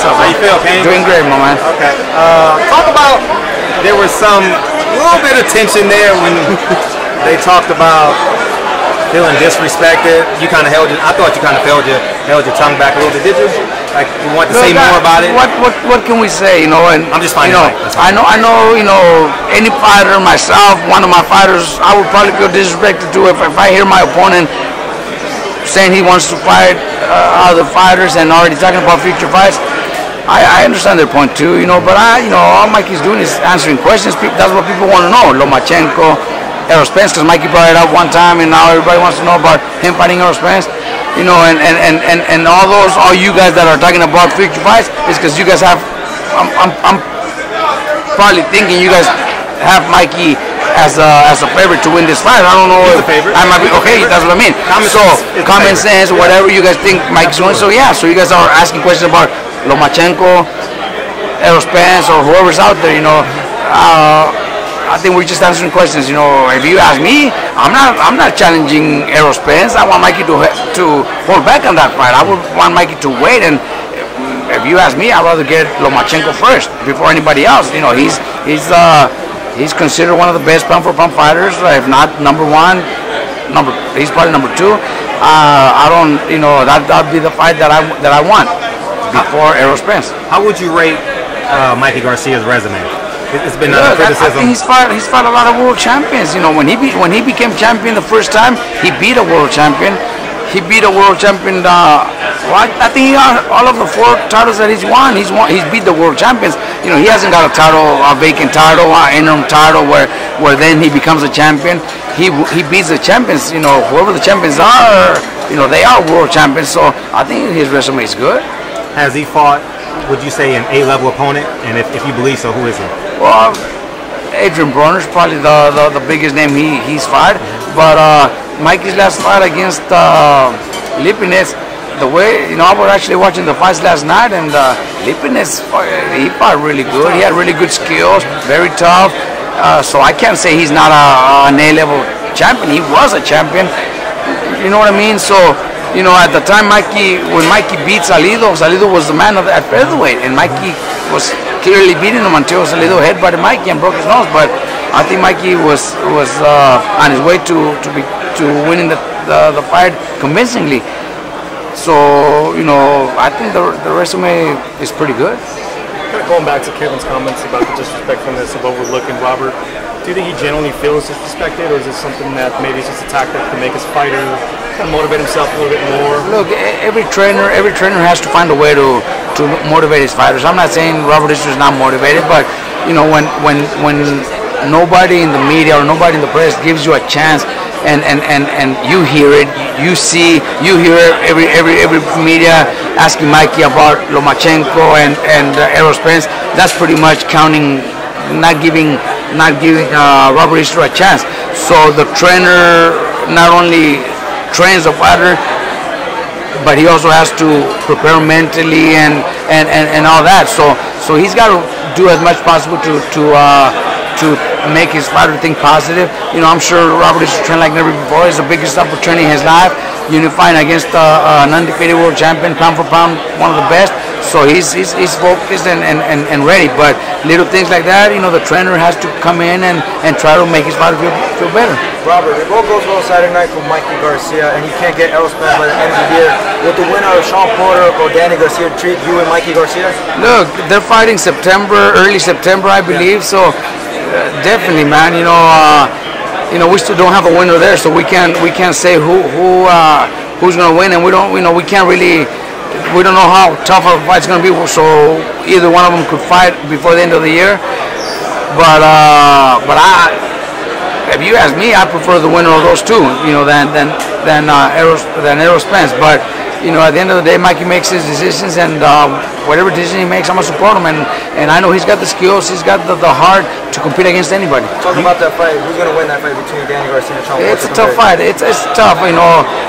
What's up? How you feel, Kane? Doing great, my man. Okay. Talk about, there was some little bit of tension there when they talked about feeling disrespected. You kind of I thought you kind of held your tongue back a little bit. Did you? Like you want to say more about it? What can we say? And I'm just finding out. I know. Any fighter, myself, one of my fighters, I would probably feel disrespected too if I hear my opponent saying he wants to fight other fighters and already talking about future fights. I understand their point too, but all Mikey's doing is answering questions. That's what people want to know. Lomachenko, Spence, because Mikey brought it up one time, and now everybody wants to know about him fighting Spence. And all you guys that are talking about future fights is because you guys have. I'm probably thinking you guys have Mikey as a favorite to win this fight. I don't know. He's a favorite. I might be okay. That's what I mean. Common sense, whatever you guys think Mike's doing. So yeah. So you guys are asking questions about Lomachenko, Spence, or whoever's out there. I think we're just answering questions. If you ask me, I'm not challenging Spence. I want Mikey to hold back on that fight. I would want Mikey to wait, and if you ask me, I'd rather get Lomachenko first before anybody else. He's considered one of the best pound for pound fighters, if not number one. He's probably number two. That'd be the fight that I want before Spence. How would you rate Mikey Garcia's resume? It's been criticism. I think he's fought a lot of world champions. When he became champion the first time, he beat a world champion. He beat a world champion. I think all of the 4 titles that he's won, he's beat the world champions. He hasn't got a vacant title, an interim title where then he becomes a champion. He beats the champions. Whoever the champions are, they are world champions. So I think his resume is good. Has he fought, would you say, an A-level opponent? And if you believe so, who is he? Well, Adrian Broner's probably the biggest name he's fought. But Mikey's last fight against Lipinets, the way, I was actually watching the fights last night, and Lipinets, he fought really good. He had really good skills, very tough. So I can't say he's not an A-level champion. He was a champion. You know what I mean? So, at the time when Mikey beat Salido was the man at featherweight, and Mikey was clearly beating him until Salido headbutted Mikey and broke his nose. But I think Mikey was on his way to winning the fight convincingly. So I think the resume is pretty good. Kind of going back to Kevin's comments about the disrespectfulness of overlooking Robert, do you think he genuinely feels disrespected, or is this something that maybe is just a tactic to make his fighter kind of motivate himself a little bit more? Look, every trainer has to find a way to motivate his fighters. I'm not saying Robert Isner is not motivated, but when nobody in the media or nobody in the press gives you a chance, and you hear it, you hear every media asking Mikey about Lomachenko and Spence. That's pretty much counting, not giving Robert Isner a chance. So the trainer not only trains the fighter, but he also has to prepare mentally and all that. So he's got to do as much possible to make his fighter think positive. I'm sure Robert is trained like never before. It's the biggest opportunity in his life, unifying against an undefeated world champion, pound for pound, one of the best. So he's focused and ready. But little things like that, the trainer has to come in and try to make his fighter feel better. Robert, if all goes well Saturday night for Mikey Garcia and he can't get Spence by the end of the year, would the winner of Sean Porter or Danny Garcia treat you and Mikey Garcia? Look, they're fighting early September, I believe. So definitely, man. We still don't have a winner there, so we can't say who's gonna win, and we don't know how tough a fight's gonna be. So either one of them could fight before the end of the year. But if you ask me, I prefer the winner of those two, than Spence. But at the end of the day, Mikey makes his decisions, and whatever decision he makes, I'm gonna support him. And I know he's got the skills, he's got the heart to compete against anybody. Talk about that fight. Who's gonna win that fight between Danny Garcia and Sean Porter? It's a tough fight. It's tough.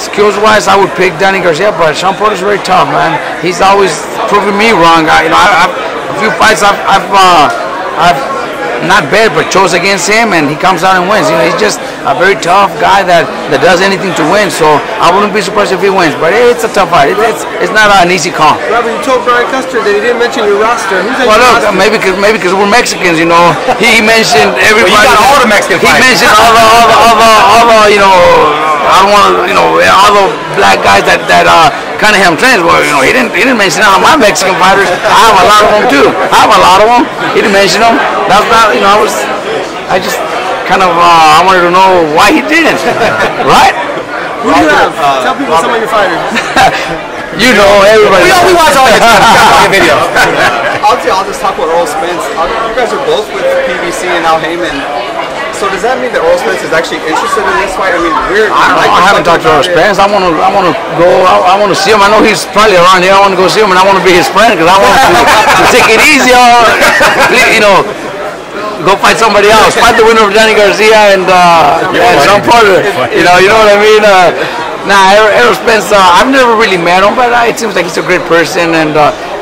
Skills-wise, I would pick Danny Garcia, but Sean Porter's very tough, man. He's always proving me wrong. A few fights I've not bet, but chose against him, and he comes out and wins. You know, he's just a very tough guy that does anything to win. So I wouldn't be surprised if he wins. But it's a tough fight. It's not an easy call. Robert, you told Brian Custer that he didn't mention your roster. Who's well, look, maybe because we're Mexicans, you know. He mentioned everybody. Well, you got all the Mexican fights. He mentioned all the you know. I don't want to, you know, all the black guys that kind of have trends. Well, you know, he didn't mention all my Mexican fighters. I have a lot of them too. I have a lot of them. He didn't mention them. That's not, you know, I just kind of I wanted to know why he didn't. Right? Who do you have? Tell people some of your fighters. You know, everybody. We watch all your videos. I'll just talk about Earl Spence. You guys are both with PBC and Al Heyman. So does that mean that Earl Spence is actually interested in this fight? I mean, I haven't talked to Earl Spence. I want to go. I want to see him. I know he's probably around here. I want to go see him, and I want to be his friend because I want to take it easy. You know, go fight somebody else. Fight the winner of Johnny Garcia and Sean Porter. You know what I mean. Errol Spence. I've never really met him, but it seems like he's a great person. And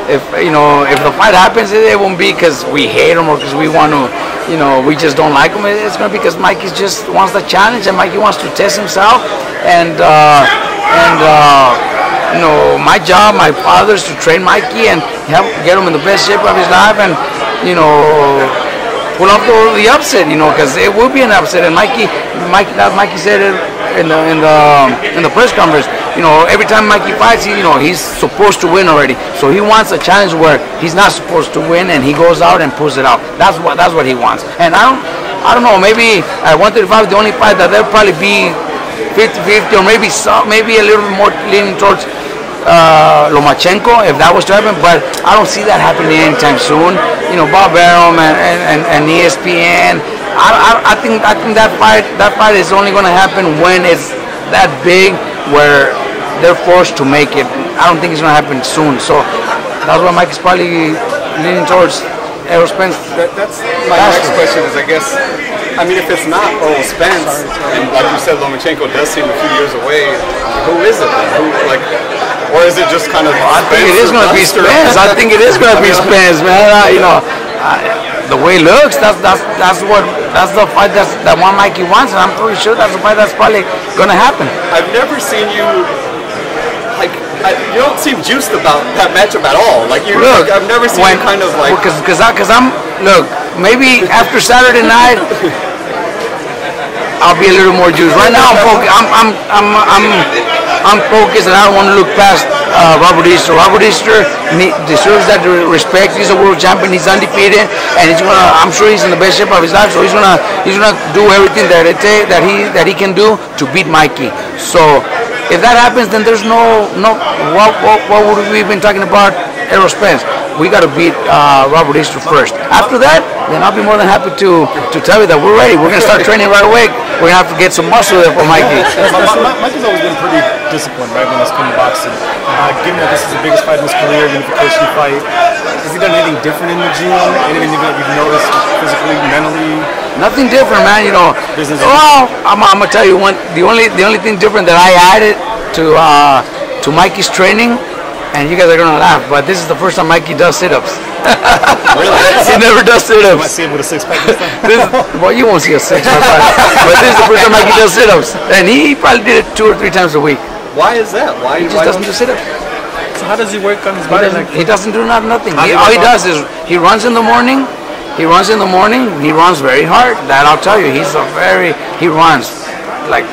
if the fight happens, it won't be because we hate him or because we want to. You know, we just don't like him. It's going to be because Mikey just wants the challenge, and Mikey wants to test himself. And you know, my job, my father's to train Mikey and get him in the best shape of his life, and you know, pull off the upset. You know, because it will be an upset. And Mikey said it in the press conference. You know, every time Mikey fights, he's supposed to win already. So he wants a challenge where he's not supposed to win, and he goes out and pulls it out. That's what he wants. And I don't know. Maybe at 135, the only fight that there'll probably be 50-50, or maybe a little bit more leaning towards Lomachenko if that was to happen. But I don't see that happening anytime soon. You know, Bob Arum and ESPN. I think that fight is only going to happen when it's that big where they're forced to make it. I don't think it's going to happen soon. So that's why Mike is probably leaning towards Errol Spence. That's my next question is, I guess, I mean, if it's not Errol Spence, and like you said, Lomachenko does seem a few years away, who is it then? Or is it just kind of I think it is going to be Spence. I think it is going to be Spence, man. The way it looks, that's the fight that one Mikey wants, and I'm pretty sure that's the fight that's probably going to happen. I've never seen you you don't seem juiced about that matchup at all. I've never seen you kind of like because I'm maybe after Saturday night I'll be a little more juiced. Right now I'm focused, and I don't want to look past Robert Easter. Robert Easter deserves that respect. He's a world champion. He's undefeated, and I'm sure he's in the best shape of his life. So he's gonna do everything that he can do to beat Mikey. So if that happens, then there's no what would we been talking about Errol Spence? We got to beat Robert Easter first. After that, then I'll be more than happy to tell you that we're ready. We're going to start training right away. We're going to have to get some muscle there for Mikey. Mikey's always been pretty disciplined, right, when it's come to boxing. Given that this is the biggest fight in his career, unification fight, has he done anything different in the gym? Anything that you've noticed physically, mentally? Nothing different, man. I'm going to tell you the only thing different that I added to Mikey's training. And you guys are going to laugh, but this is the first time Mikey does sit-ups. Really? He never does sit-ups. You might see him with a six-pack this time. Well, you won't see a six-pack. But this is the first time Mikey does sit-ups. And he probably did it 2 or 3 times a week. Why is that? He just doesn't do sit-ups. So how does he work on his body? He doesn't do nothing. All he does is he runs in the morning. He runs very hard. That I'll tell you. He runs like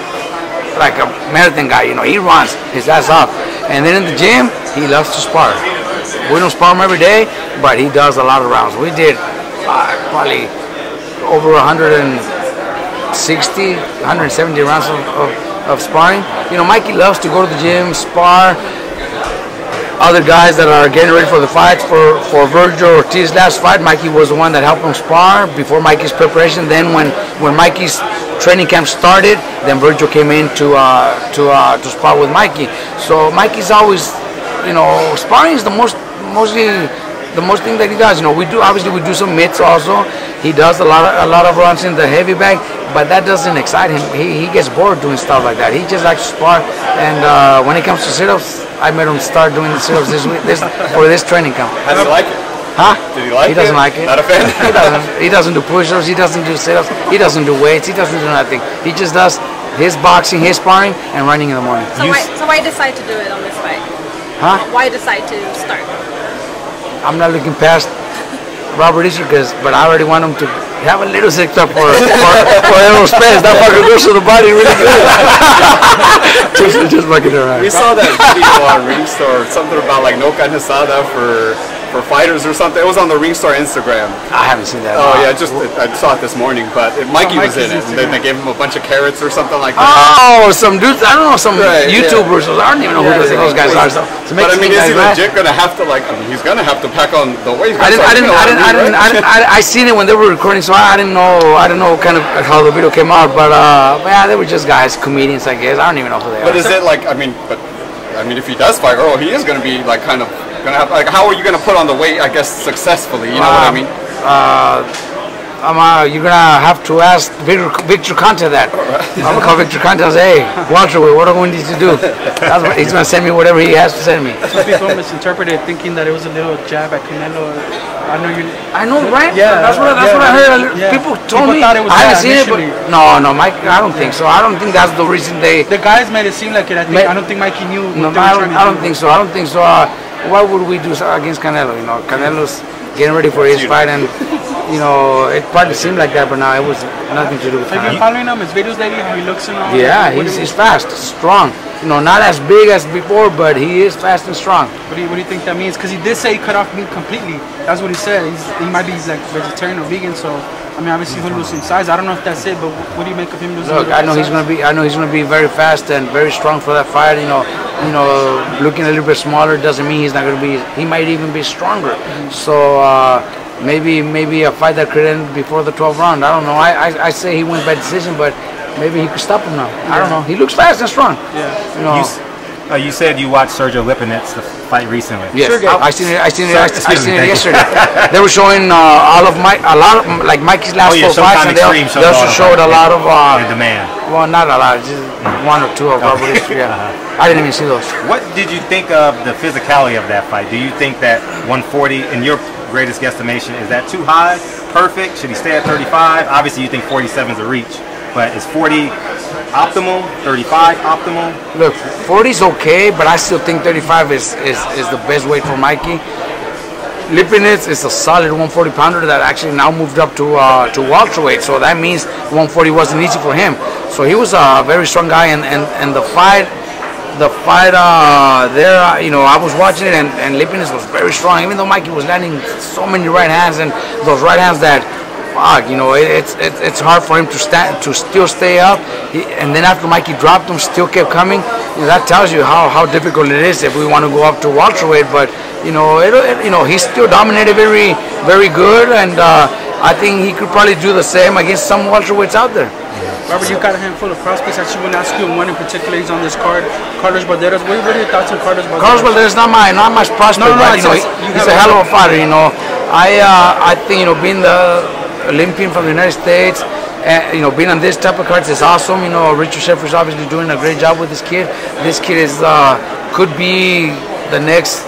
a marathon guy. He runs his ass off. And then in the gym, he loves to spar. We don't spar him every day, but he does a lot of rounds. We did probably over 160, 170 rounds of sparring. Mikey loves to go to the gym, spar. Other guys that are getting ready for the fight, for Virgil Ortiz's last fight, Mikey was the one that helped him spar before Mikey's preparation. Then when Mikey's training camp started, then Virgil came in to spar with Mikey. So Mikey's always, sparring is the most thing that he does. We do some mitts also. He does a lot of runs in the heavy bag, but that doesn't excite him. He gets bored doing stuff like that. He just likes to spar. And when it comes to sit-ups, I made him start doing the sit-ups for this training camp. How do you like it? Huh? Did he like it? He doesn't like it. Not a fan? He doesn't. He doesn't do push-ups. He doesn't do sit-ups. He doesn't do weights. He doesn't do nothing. He just does his boxing, his sparring, and running in the morning. So why decide to do it on this fight? Huh? Why decide to start? I'm not looking past Robert Easter, but I already want him to have a little six up for Spence. That fucker goes to the body really good. just fucking around. We saw that video on Ringstar, something about like no carne asada for fighters or something. It was on the Ringstar Instagram. I haven't seen that. Oh yeah, I saw it this morning, but Mikey was in it, and then they gave him a bunch of carrots or something like that. Oh, some dudes, I don't know, some YouTubers. Yeah. I don't even know who those guys are. So but I mean, is he legit gonna have to he's gonna have to pack on the weight? I seen it when they were recording, so I didn't know kind of how the video came out, but yeah, they were just guys, comedians, I guess. I don't even know who they are. But is it like, I mean, if he does fight Earl, he is gonna be like kind of gonna have, like, how are you gonna put on the weight, I guess, successfully? You know what I mean? You're gonna have to ask Victor Conte that. I'm gonna call Victor Conte and say, hey, Walter, what do we need to do? That's what, he's gonna send me whatever he has to send me. Some people misinterpreted, thinking that it was a little jab at Canelo. I know, right? Yeah, that's what I heard. Yeah. People told me. Thought it was I haven't seen it, but initially. no, Mike. I don't think so. I don't think that's the reason they. The guys made it seem like it. I don't think Mikey knew. No, I don't think so. I don't think so. Why would we do against Canelo? You know, Canelo's getting ready for his fight, and you know, it probably seemed like that, but now it was nothing to do with Have you been following him? His videos lately, how he looks and all? Yeah, he's fast, strong. You know, not as big as before, but he is fast and strong. What do you think that means? Because he did say he cut off meat completely. That's what he said. He might be like vegetarian or vegan, so I mean, obviously he'll lose some size. I don't know if that's it, but what do you make of him losing? Look, I know he's gonna be very fast and very strong for that fight. You know, looking a little bit smaller doesn't mean he's not gonna be. He might even be stronger. So. Maybe a fight that could end before the 12th round. I don't know. I say he wins by decision, but maybe he could stop him now. I don't know. He looks fast and strong. Yeah. You know. You said you watched Sergio Lipinets fight recently. Yes, I seen it yesterday. They were showing a lot of Mikey's last 4 fights, and they also showed a lot of the man. Well, not a lot, just 1 or 2 of Robert Easter. Yeah, I didn't even see those. What did you think of the physicality of that fight? Do you think that 140 in your greatest guesstimation, is that too high? Perfect? Should he stay at 35? Obviously you think 47 is a reach, but is 40 optimal? 35 optimal? Look, 40 is okay, but I still think 35 is the best weight for Mikey. Lipinets is a solid 140 pounder that actually now moved up to welterweight, so that means 140 wasn't easy for him. So he was a very strong guy, and the fight there, I was watching it, and Lipinets was very strong, even though Mikey was landing so many right hands, and those right hands that, fuck, it's hard for him to still stay up, and then after Mikey dropped him, still kept coming. That tells you how difficult it is if we want to go up to welterweight, but he's still dominated very, very good, and I think he could probably do the same against some welterweights out there. Robert, you got a handful of prospects. I actually want to ask you, one in particular, he's on this card, Carlos Balderas. What are your thoughts on Carlos Balderas? Carlos Balderas not my prospect, but he's a hell of a fighter. I think being the Olympian from the United States, being on this type of cards is awesome. Richard Sheffer's obviously doing a great job with this kid. This kid could be the next